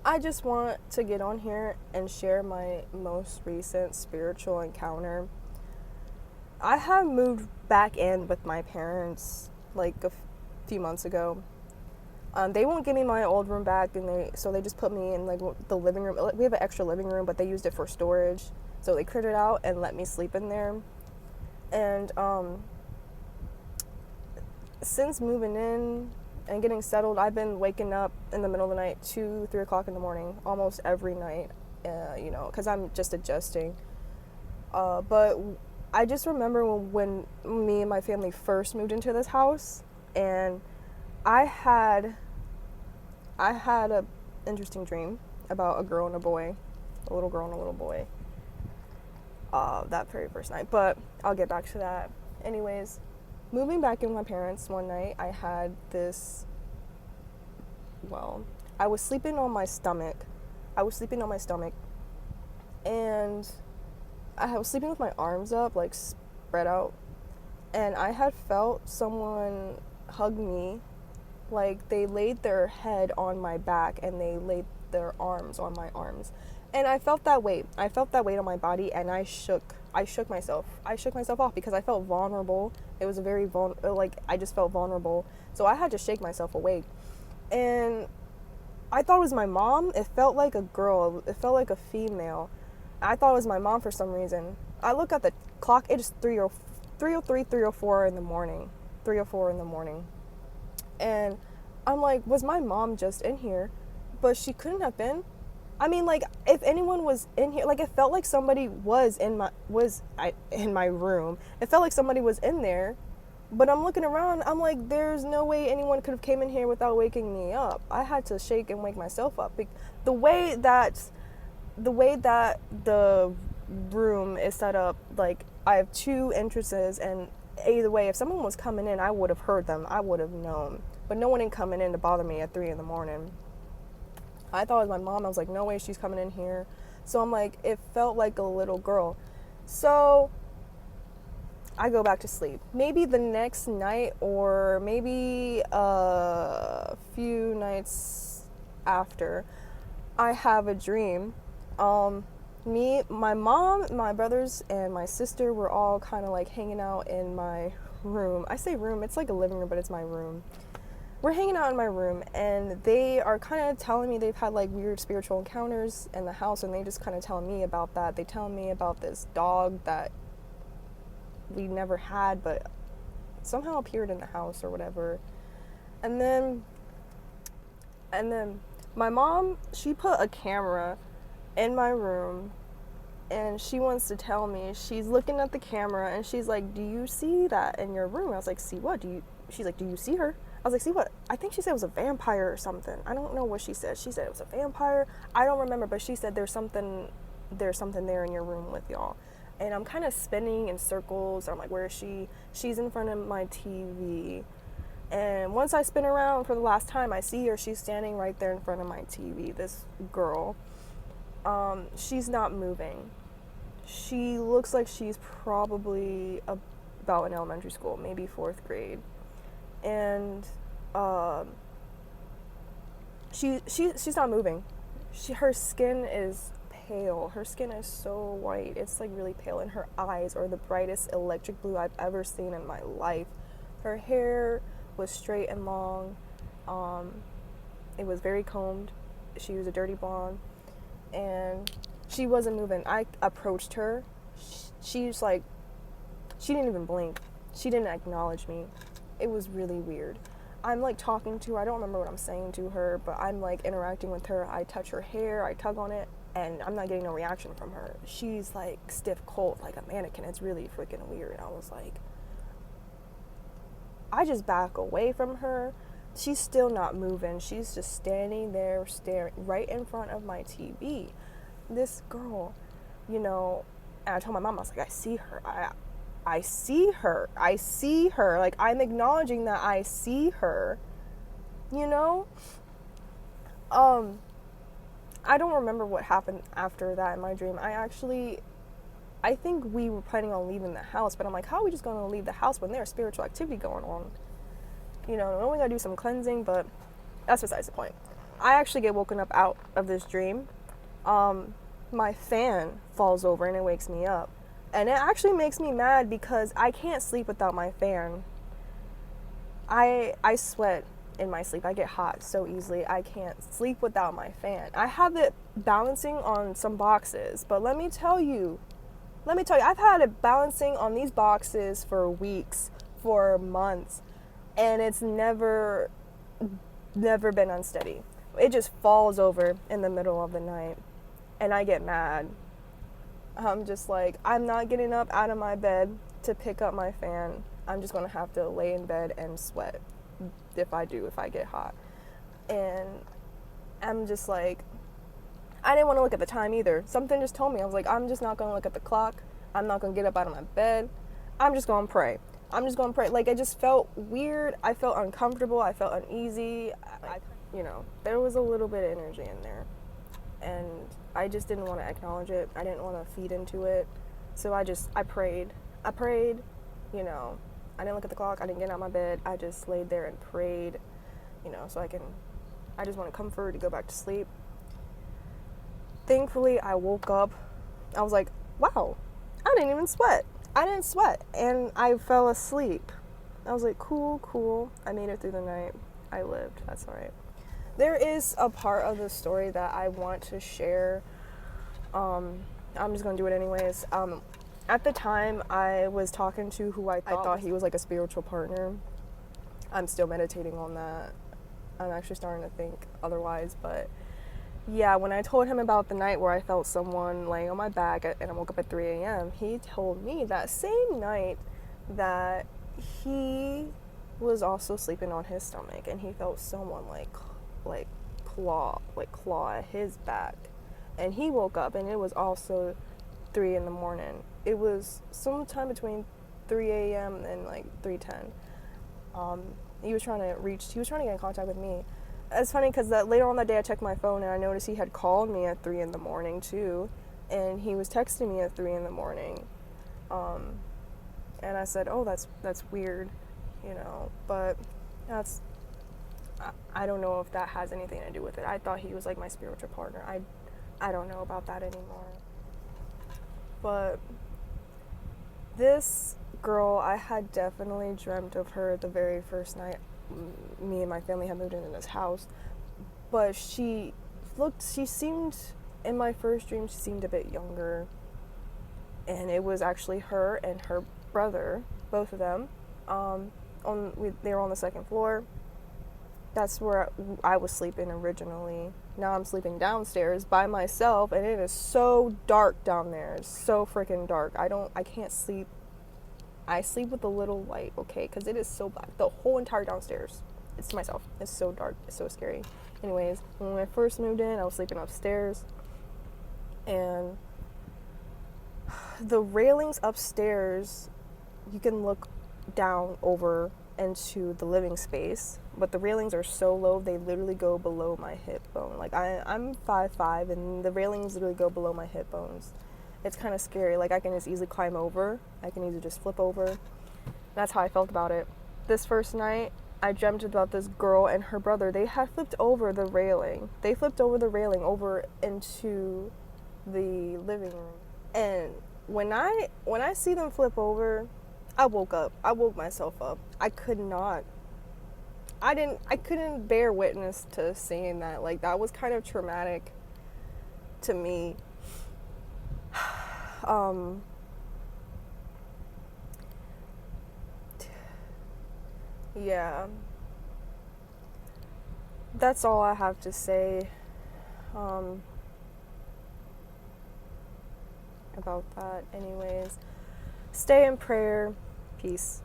I just want to get on here and share my most recent spiritual encounter. I have moved back in with my parents like a few months ago. They won't give me my old room back, and they just put me in like the living room. We have an extra living room, but they used it for storage, so they cleared it out and let me sleep in there. And since moving in and getting settled, I've been waking up in the middle of the night, 2-3 o'clock in the morning, almost every night. Because I'm just adjusting. But I just remember when me and my family first moved into this house, and I had a interesting dream about a girl and a boy, a little girl and a little boy, that very first night. But I'll get back to that. Anyways, moving back in with my parents one night, I had this, I was sleeping on my stomach. And I was sleeping with my arms up, like spread out. And I had felt someone hug me. Like they laid their head on my back and they laid their arms on my arms. And I felt that weight. I felt that weight on my body, and I shook myself. I shook myself off because I felt vulnerable. It was I just felt vulnerable. So I had to shake myself awake. And I thought it was my mom. It felt like a girl. It felt like a female. I thought it was my mom for some reason. I look at the clock. It is 3:03, 3:04 in the morning. 3:04 in the morning. And I'm like, was my mom just in here? But she couldn't have been. I mean, like, if anyone was in here, like, it felt like somebody was in my room. It felt like somebody was in there. But I'm looking around, I'm like, there's no way anyone could have came in here without waking me up. I had to shake and wake myself up. The way that the room is set up, like, I have 2 entrances, and either way, if someone was coming in, I would have heard them. I would have known. But no one ain't coming in to bother me at 3 in the morning. I thought it was my mom. I was like, no way she's coming in here. So I'm like, it felt like a little girl. So I go back to sleep. Maybe the next night, or maybe a few nights after, I have a dream. Me, my mom, my brothers, and my sister were all kind of like hanging out in my room. I say room, it's like a living room, but it's my room. We're hanging out in my room, and they are kind of telling me they've had like weird spiritual encounters in the house, and they just kind of tell me about that. They tell me about this dog that we never had, but somehow appeared in the house or whatever. And then my mom, she put a camera in my room, and she wants to tell me, she's looking at the camera, and she's like, do you see that in your room? I was like, see what? She's like, do you see her? I was like, see what? I think she said it was a vampire or something. I don't know what she said. She said it was a vampire. I don't remember, but she said there's something there in your room with y'all. And I'm kind of spinning in circles. I'm like, where is she? She's in front of my TV. And once I spin around for the last time, I see her. She's standing right there in front of my TV, this girl. She's not moving. She looks like she's probably about in elementary school, maybe 4th grade. And she's not moving. Her skin is pale. Her skin is so white. It's like really pale, and her eyes are the brightest electric blue I've ever seen in my life. Her hair was straight and long. It was very combed. She was a dirty blonde, and she wasn't moving. I approached her. She's like, she didn't even blink. She didn't acknowledge me. It was really weird. I'm like talking to her. I don't remember what I'm saying to her, but I'm like interacting with her. I touch her hair, I tug on it, and I'm not getting no reaction from her. She's like stiff cold, like a mannequin. It's really freaking weird. I was like, I just back away from her. She's still not moving. She's just standing there staring right in front of my TV. This girl, and I told my mom, I was like, I see her. I see her. Like, I'm acknowledging that I see her. I don't remember what happened after that in my dream. I think we were planning on leaving the house, but I'm like, how are we just going to leave the house when there's spiritual activity going on? We only got to do some cleansing, but that's besides the point. I actually get woken up out of this dream. My fan falls over and it wakes me up. And it actually makes me mad because I can't sleep without my fan. I sweat in my sleep. I get hot so easily. I can't sleep without my fan. I have it balancing on some boxes, but let me tell you, I've had it balancing on these boxes for weeks, for months, and it's never been unsteady. It just falls over in the middle of the night, and I get mad. I'm just like, I'm not getting up out of my bed to pick up my fan. I'm just gonna have to lay in bed and sweat if I get hot. And I'm just like, I didn't want to look at the time either. Something just told me, I was like, I'm just not gonna look at the clock. I'm not gonna get up out of my bed. I'm just gonna pray. Like, it just felt weird. I felt uncomfortable. I felt uneasy. There was a little bit of energy in there. And I just didn't want to acknowledge it. I didn't want to feed into it. So I prayed. I didn't look at the clock. I didn't get out of my bed. I just laid there and prayed, so I just wanted comfort to go back to sleep. Thankfully, I woke up. I was like, wow, I didn't even sweat. I didn't sweat. And I fell asleep. I was like, cool. I made it through the night. I lived. That's all right. There is a part of the story that I want to share. I'm just going to do it anyways. At the time, I was talking to who I thought he was like a spiritual partner. I'm still meditating on that. I'm actually starting to think otherwise, but yeah, when I told him about the night where I felt someone laying on my back and I woke up at 3 a.m., he told me that same night that he was also sleeping on his stomach and he felt someone claw at his back. And he woke up and it was also 3 in the morning. It was sometime between 3 a.m. and 3:10. He was trying to get in contact with me. It's funny because later on that day I checked my phone and I noticed he had called me at 3 in the morning too, and he was texting me at 3 in the morning. And I said, oh, that's weird, but I don't know if that has anything to do with it. I thought he was like my spiritual partner. I don't know about that anymore. But this girl, I had definitely dreamt of her the very first night me and my family had moved into this house. But she seemed, in my first dream, she seemed a bit younger. And it was actually her and her brother, both of them. They were on the second floor. That's where I was sleeping originally. Now I'm sleeping downstairs by myself, and it is so dark down there. It's so freaking dark. I can't sleep. I sleep with a little light, okay? Because it is so black. The whole entire downstairs, it's to myself. It's so dark. It's so scary. Anyways, when I first moved in, I was sleeping upstairs. And the railings upstairs, you can look down over into the living space, but the railings are so low they literally go below my hip bone. Like I'm 5'5", and the railings literally go below my hip bones. It's kind of scary. Like I can just easily climb over. I can easily just flip over. That's how I felt about it. This first night, I dreamt about this girl and her brother. They had flipped over the railing. They flipped over the railing over into the living room. And when I see them flip over, I woke up. I woke myself up. I couldn't bear witness to seeing that. Like, that was kind of traumatic to me. Yeah. That's all I have to say about that. Anyways, stay in prayer. Peace.